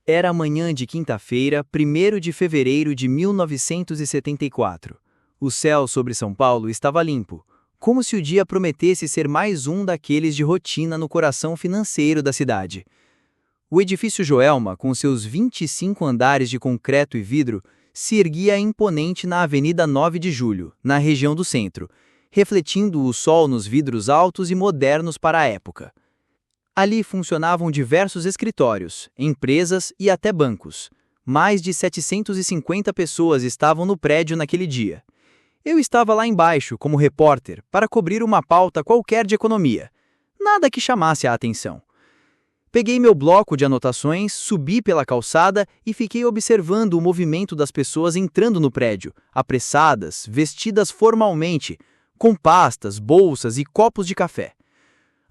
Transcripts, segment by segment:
Era a manhã de quinta-feira, 1º de fevereiro de 1974. O céu sobre São Paulo estava limpo, como se o dia prometesse ser mais um daqueles de rotina no coração financeiro da cidade. O edifício Joelma, com seus 25 andares de concreto e vidro, se erguia imponente na Avenida 9 de Julho, na região do centro, refletindo o sol nos vidros altos e modernos para a época. Ali funcionavam diversos escritórios, empresas e até bancos. Mais de 750 pessoas estavam no prédio naquele dia. Eu estava lá embaixo, como repórter, para cobrir uma pauta qualquer de economia. Nada que chamasse a atenção. Peguei meu bloco de anotações, subi pela calçada e fiquei observando o movimento das pessoas entrando no prédio, apressadas, vestidas formalmente, com pastas, bolsas e copos de café.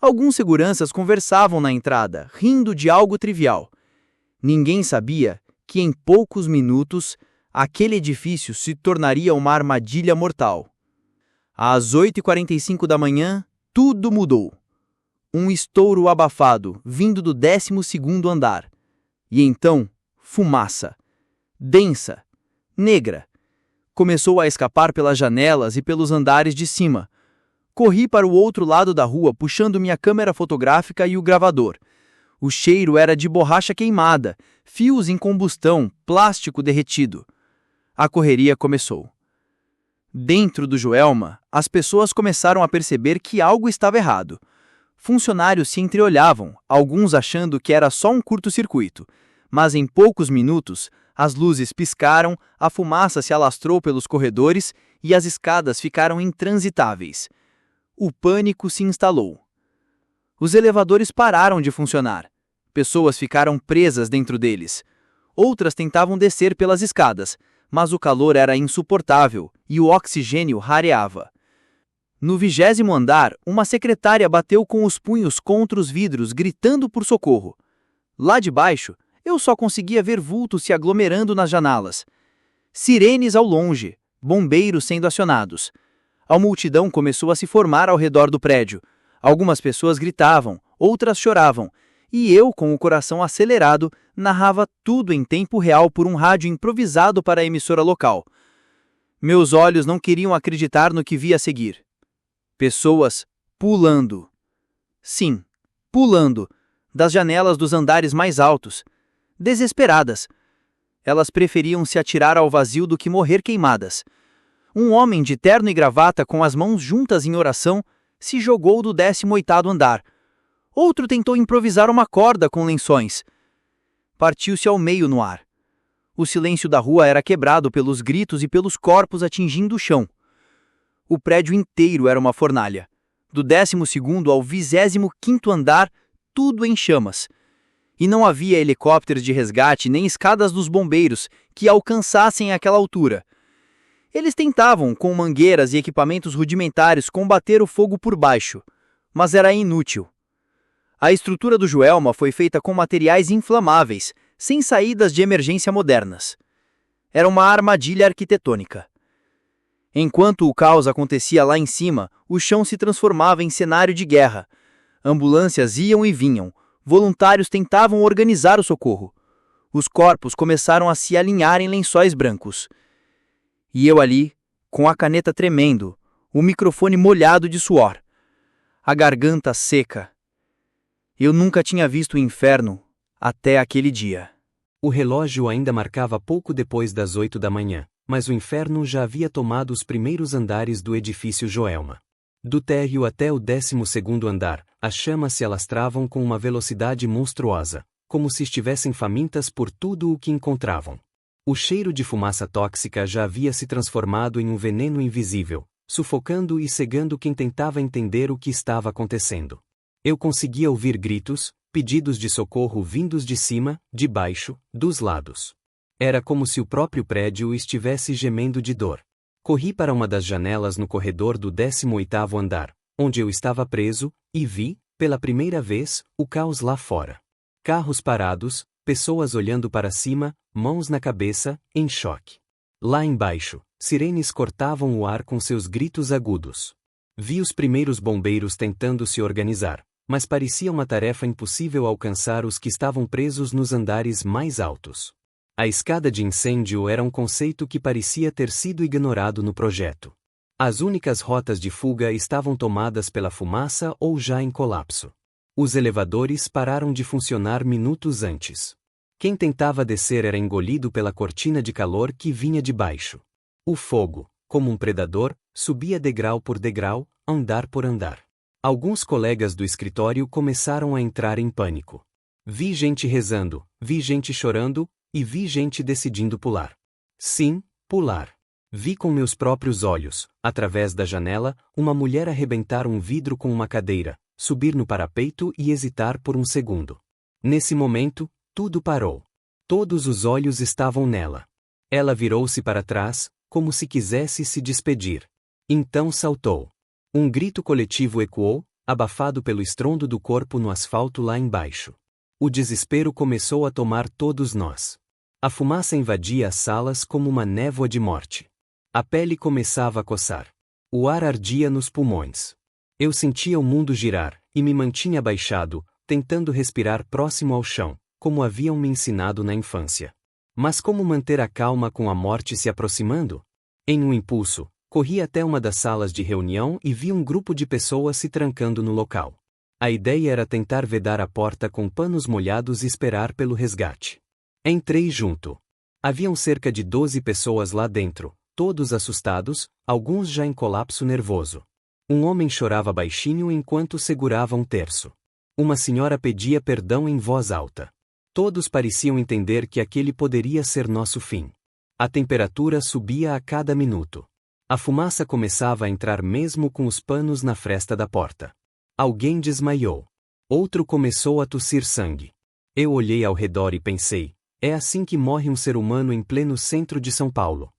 Alguns seguranças conversavam na entrada, rindo de algo trivial. Ninguém sabia que, em poucos minutos, aquele edifício se tornaria uma armadilha mortal. Às 8h45 da manhã, tudo mudou. Um estouro abafado, vindo do 12º andar. E então, fumaça. Densa. Negra. Começou a escapar pelas janelas e pelos andares de cima. Corri para o outro lado da rua puxando minha câmera fotográfica e o gravador. O cheiro era de borracha queimada, fios em combustão, plástico derretido. A correria começou. Dentro do Joelma, as pessoas começaram a perceber que algo estava errado. Funcionários se entreolhavam, alguns achando que era só um curto-circuito. Mas em poucos minutos, as luzes piscaram, a fumaça se alastrou pelos corredores e as escadas ficaram intransitáveis. O pânico se instalou. Os elevadores pararam de funcionar. Pessoas ficaram presas dentro deles. Outras tentavam descer pelas escadas, mas o calor era insuportável e o oxigênio rareava. No 20º andar, uma secretária bateu com os punhos contra os vidros, gritando por socorro. Lá de baixo, eu só conseguia ver vultos se aglomerando nas janelas. Sirenes ao longe, bombeiros sendo acionados. A multidão começou a se formar ao redor do prédio. Algumas pessoas gritavam, outras choravam, e eu, com o coração acelerado, narrava tudo em tempo real por um rádio improvisado para a emissora local. Meus olhos não queriam acreditar no que via a seguir. Pessoas pulando. Sim, pulando, das janelas dos andares mais altos. Desesperadas. Elas preferiam se atirar ao vazio do que morrer queimadas. Um homem de terno e gravata com as mãos juntas em oração se jogou do 18º andar. Outro tentou improvisar uma corda com lençóis. Partiu-se ao meio no ar. O silêncio da rua era quebrado pelos gritos e pelos corpos atingindo o chão. O prédio inteiro era uma fornalha. Do 12º ao 25º andar, tudo em chamas. E não havia helicópteros de resgate nem escadas dos bombeiros que alcançassem aquela altura. Eles tentavam, com mangueiras e equipamentos rudimentares, combater o fogo por baixo, mas era inútil. A estrutura do Joelma foi feita com materiais inflamáveis, sem saídas de emergência modernas. Era uma armadilha arquitetônica. Enquanto o caos acontecia lá em cima, o chão se transformava em cenário de guerra. Ambulâncias iam e vinham, voluntários tentavam organizar o socorro. Os corpos começaram a se alinhar em lençóis brancos. E eu ali, com a caneta tremendo, o microfone molhado de suor, a garganta seca. Eu nunca tinha visto o inferno até aquele dia. O relógio ainda marcava pouco depois das 8 da manhã, mas o inferno já havia tomado os primeiros andares do edifício Joelma. Do térreo até o 12º andar, as chamas se alastravam com uma velocidade monstruosa, como se estivessem famintas por tudo o que encontravam. O cheiro de fumaça tóxica já havia se transformado em um veneno invisível, sufocando e cegando quem tentava entender o que estava acontecendo. Eu conseguia ouvir gritos, pedidos de socorro vindos de cima, de baixo, dos lados. Era como se o próprio prédio estivesse gemendo de dor. Corri para uma das janelas no corredor do 18º andar, onde eu estava preso, e vi, pela primeira vez, o caos lá fora. Carros parados, pessoas olhando para cima, mãos na cabeça, em choque. Lá embaixo, sirenes cortavam o ar com seus gritos agudos. Vi os primeiros bombeiros tentando se organizar, mas parecia uma tarefa impossível alcançar os que estavam presos nos andares mais altos. A escada de incêndio era um conceito que parecia ter sido ignorado no projeto. As únicas rotas de fuga estavam tomadas pela fumaça ou já em colapso. Os elevadores pararam de funcionar minutos antes. Quem tentava descer era engolido pela cortina de calor que vinha de baixo. O fogo, como um predador, subia degrau por degrau, andar por andar. Alguns colegas do escritório começaram a entrar em pânico. Vi gente rezando, vi gente chorando, e vi gente decidindo pular. Sim, pular. Vi com meus próprios olhos, através da janela, uma mulher arrebentar um vidro com uma cadeira, subir no parapeito e hesitar por um segundo. Nesse momento, tudo parou. Todos os olhos estavam nela. Ela virou-se para trás, como se quisesse se despedir. Então saltou. Um grito coletivo ecoou, abafado pelo estrondo do corpo no asfalto lá embaixo. O desespero começou a tomar todos nós. A fumaça invadia as salas como uma névoa de morte. A pele começava a coçar. O ar ardia nos pulmões. Eu sentia o mundo girar, e me mantinha abaixado, tentando respirar próximo ao chão, como haviam me ensinado na infância. Mas como manter a calma com a morte se aproximando? Em um impulso, corri até uma das salas de reunião e vi um grupo de pessoas se trancando no local. A ideia era tentar vedar a porta com panos molhados e esperar pelo resgate. Entrei junto. Haviam cerca de 12 pessoas lá dentro, todos assustados, alguns já em colapso nervoso. Um homem chorava baixinho enquanto segurava um terço. Uma senhora pedia perdão em voz alta. Todos pareciam entender que aquele poderia ser nosso fim. A temperatura subia a cada minuto. A fumaça começava a entrar mesmo com os panos na fresta da porta. Alguém desmaiou. Outro começou a tossir sangue. Eu olhei ao redor e pensei, é assim que morre um ser humano em pleno centro de São Paulo.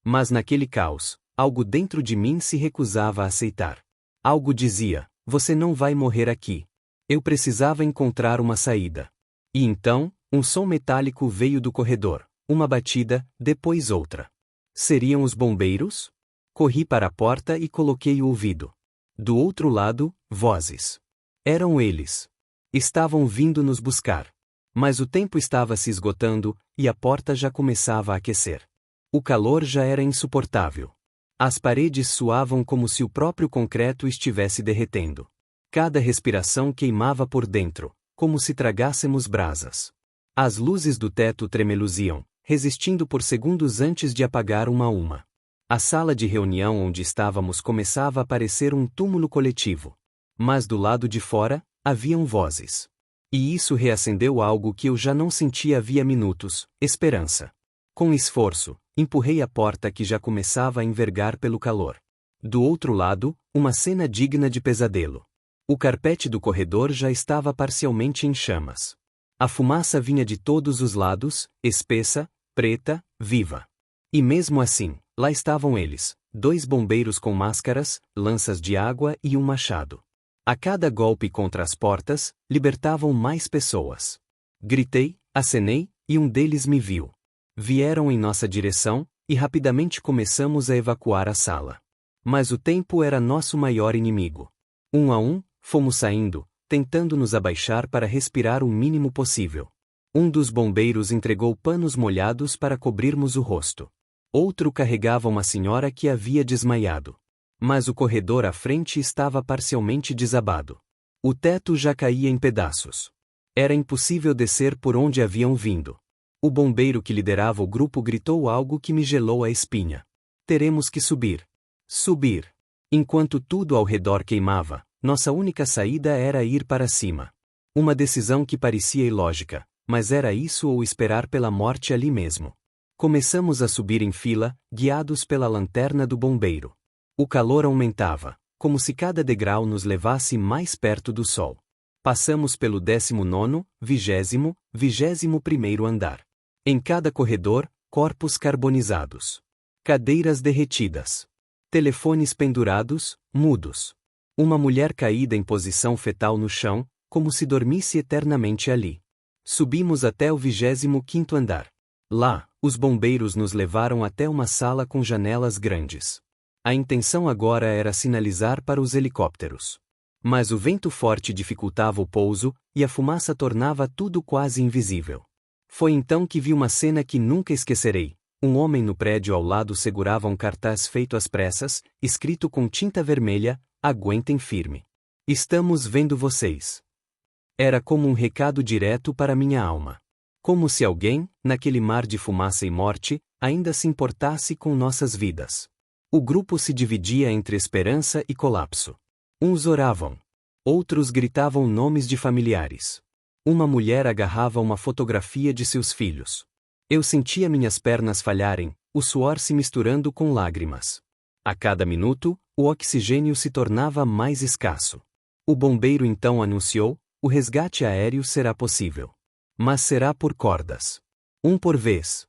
Mas naquele caos, algo dentro de mim se recusava a aceitar. Algo dizia, você não vai morrer aqui. Eu precisava encontrar uma saída. E então, um som metálico veio do corredor, uma batida, depois outra. Seriam os bombeiros? Corri para a porta e coloquei o ouvido. Do outro lado, vozes. Eram eles. Estavam vindo nos buscar. Mas o tempo estava se esgotando, e a porta já começava a aquecer. O calor já era insuportável. As paredes suavam como se o próprio concreto estivesse derretendo. Cada respiração queimava por dentro, como se tragássemos brasas. As luzes do teto tremeluziam, resistindo por segundos antes de apagar uma a uma. A sala de reunião onde estávamos começava a parecer um túmulo coletivo. Mas do lado de fora, haviam vozes. E isso reacendeu algo que eu já não sentia havia minutos, esperança. Com esforço, empurrei a porta que já começava a envergar pelo calor. Do outro lado, uma cena digna de pesadelo. O carpete do corredor já estava parcialmente em chamas. A fumaça vinha de todos os lados, espessa, preta, viva. E mesmo assim, lá estavam eles, 2 bombeiros com máscaras, lanças de água e um machado. A cada golpe contra as portas, libertavam mais pessoas. Gritei, acenei, e um deles me viu. Vieram em nossa direção, e rapidamente começamos a evacuar a sala. Mas o tempo era nosso maior inimigo. Um a um, fomos saindo, tentando nos abaixar para respirar o mínimo possível. Um dos bombeiros entregou panos molhados para cobrirmos o rosto. Outro carregava uma senhora que havia desmaiado. Mas o corredor à frente estava parcialmente desabado. O teto já caía em pedaços. Era impossível descer por onde haviam vindo. O bombeiro que liderava o grupo gritou algo que me gelou a espinha. Teremos que subir. Subir. Enquanto tudo ao redor queimava, nossa única saída era ir para cima. Uma decisão que parecia ilógica, mas era isso ou esperar pela morte ali mesmo. Começamos a subir em fila, guiados pela lanterna do bombeiro. O calor aumentava, como se cada degrau nos levasse mais perto do sol. Passamos pelo 19º, 20º, 21º andar. Em cada corredor, corpos carbonizados. Cadeiras derretidas. Telefones pendurados, mudos. Uma mulher caída em posição fetal no chão, como se dormisse eternamente ali. Subimos até o 25º andar. Lá, os bombeiros nos levaram até uma sala com janelas grandes. A intenção agora era sinalizar para os helicópteros. Mas o vento forte dificultava o pouso, e a fumaça tornava tudo quase invisível. Foi então que vi uma cena que nunca esquecerei. Um homem no prédio ao lado segurava um cartaz feito às pressas, escrito com tinta vermelha: "Aguentem firme. Estamos vendo vocês." Era como um recado direto para minha alma. Como se alguém, naquele mar de fumaça e morte, ainda se importasse com nossas vidas. O grupo se dividia entre esperança e colapso. Uns oravam. Outros gritavam nomes de familiares. Uma mulher agarrava uma fotografia de seus filhos. Eu sentia minhas pernas falharem, o suor se misturando com lágrimas. A cada minuto, o oxigênio se tornava mais escasso. O bombeiro então anunciou: "O resgate aéreo será possível. Mas será por cordas. Um por vez."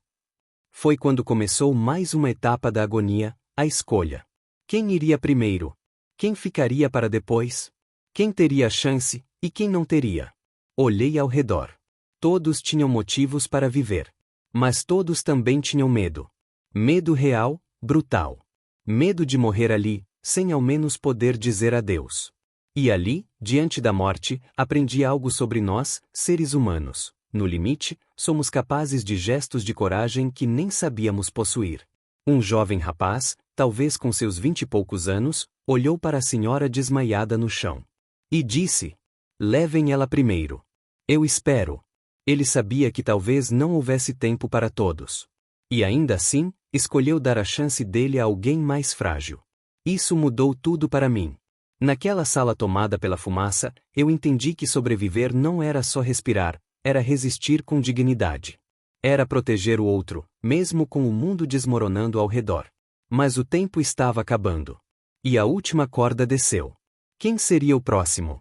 Foi quando começou mais uma etapa da agonia, a escolha. Quem iria primeiro? Quem ficaria para depois? Quem teria a chance, e quem não teria? Olhei ao redor. Todos tinham motivos para viver. Mas todos também tinham medo. Medo real, brutal. Medo de morrer ali, sem ao menos poder dizer adeus. E ali, diante da morte, aprendi algo sobre nós, seres humanos. No limite, somos capazes de gestos de coragem que nem sabíamos possuir. Um jovem rapaz, talvez com seus 20 e poucos anos, olhou para a senhora desmaiada no chão. E disse: "Levem ela primeiro. Eu espero." Ele sabia que talvez não houvesse tempo para todos. E ainda assim, escolheu dar a chance dele a alguém mais frágil. Isso mudou tudo para mim. Naquela sala tomada pela fumaça, eu entendi que sobreviver não era só respirar, era resistir com dignidade. Era proteger o outro, mesmo com o mundo desmoronando ao redor. Mas o tempo estava acabando. E a última corda desceu. Quem seria o próximo?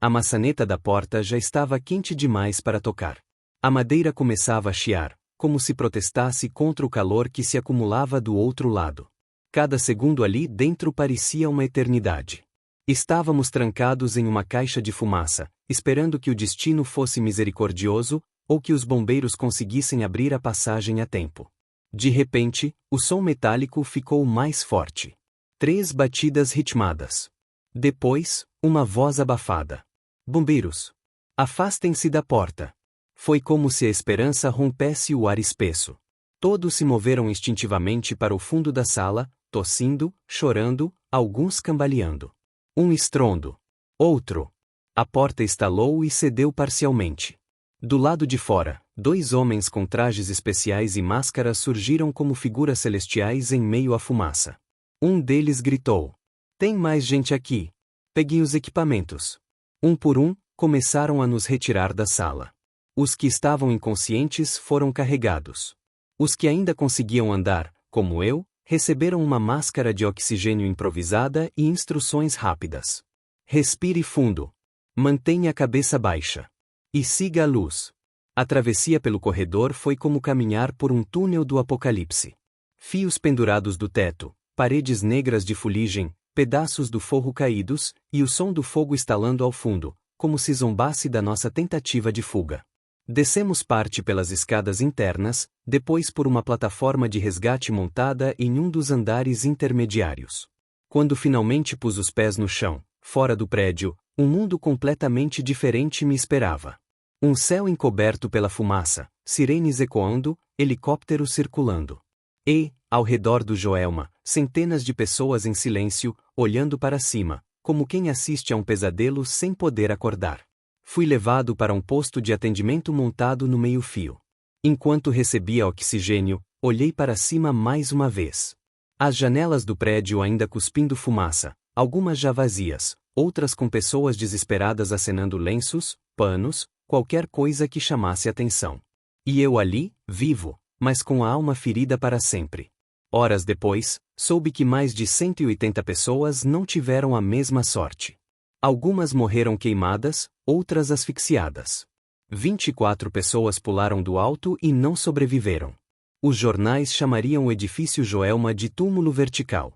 A maçaneta da porta já estava quente demais para tocar. A madeira começava a chiar, como se protestasse contra o calor que se acumulava do outro lado. Cada segundo ali dentro parecia uma eternidade. Estávamos trancados em uma caixa de fumaça, esperando que o destino fosse misericordioso, ou que os bombeiros conseguissem abrir a passagem a tempo. De repente, o som metálico ficou mais forte. 3 batidas ritmadas. Depois, uma voz abafada: "Bombeiros! Afastem-se da porta." Foi como se a esperança rompesse o ar espesso. Todos se moveram instintivamente para o fundo da sala, tossindo, chorando, alguns cambaleando. Um estrondo. Outro. A porta estalou e cedeu parcialmente. Do lado de fora, 2 homens com trajes especiais e máscaras surgiram como figuras celestiais em meio à fumaça. Um deles gritou: "Tem mais gente aqui. Peguem os equipamentos." Um por um, começaram a nos retirar da sala. Os que estavam inconscientes foram carregados. Os que ainda conseguiam andar, como eu, receberam uma máscara de oxigênio improvisada e instruções rápidas. Respire fundo. Mantenha a cabeça baixa. E siga a luz. A travessia pelo corredor foi como caminhar por um túnel do apocalipse. Fios pendurados do teto, paredes negras de fuligem, pedaços do forro caídos, e o som do fogo estalando ao fundo, como se zombasse da nossa tentativa de fuga. Descemos parte pelas escadas internas, depois por uma plataforma de resgate montada em um dos andares intermediários. Quando finalmente pus os pés no chão, fora do prédio, um mundo completamente diferente me esperava. Um céu encoberto pela fumaça, sirenes ecoando, helicópteros circulando. E, ao redor do Joelma, centenas de pessoas em silêncio, olhando para cima, como quem assiste a um pesadelo sem poder acordar. Fui levado para um posto de atendimento montado no meio-fio. Enquanto recebia oxigênio, olhei para cima mais uma vez. As janelas do prédio ainda cuspindo fumaça, algumas já vazias, outras com pessoas desesperadas acenando lenços, panos, qualquer coisa que chamasse atenção. E eu ali, vivo, mas com a alma ferida para sempre. Horas depois, soube que mais de 180 pessoas não tiveram a mesma sorte. Algumas morreram queimadas, outras asfixiadas. 24 pessoas pularam do alto e não sobreviveram. Os jornais chamariam o edifício Joelma de túmulo vertical.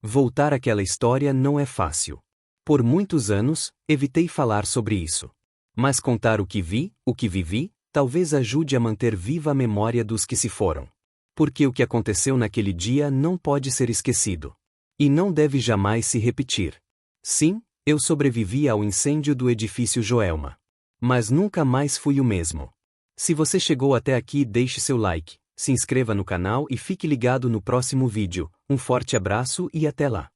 Voltar àquela história não é fácil. Por muitos anos, evitei falar sobre isso. Mas contar o que vi, o que vivi, talvez ajude a manter viva a memória dos que se foram. Porque o que aconteceu naquele dia não pode ser esquecido. E não deve jamais se repetir. Sim, Eu sobrevivi ao incêndio do edifício Joelma. Mas nunca mais fui o mesmo. Se você chegou até aqui, deixe seu like, se inscreva no canal e fique ligado no próximo vídeo. Um forte abraço e até lá.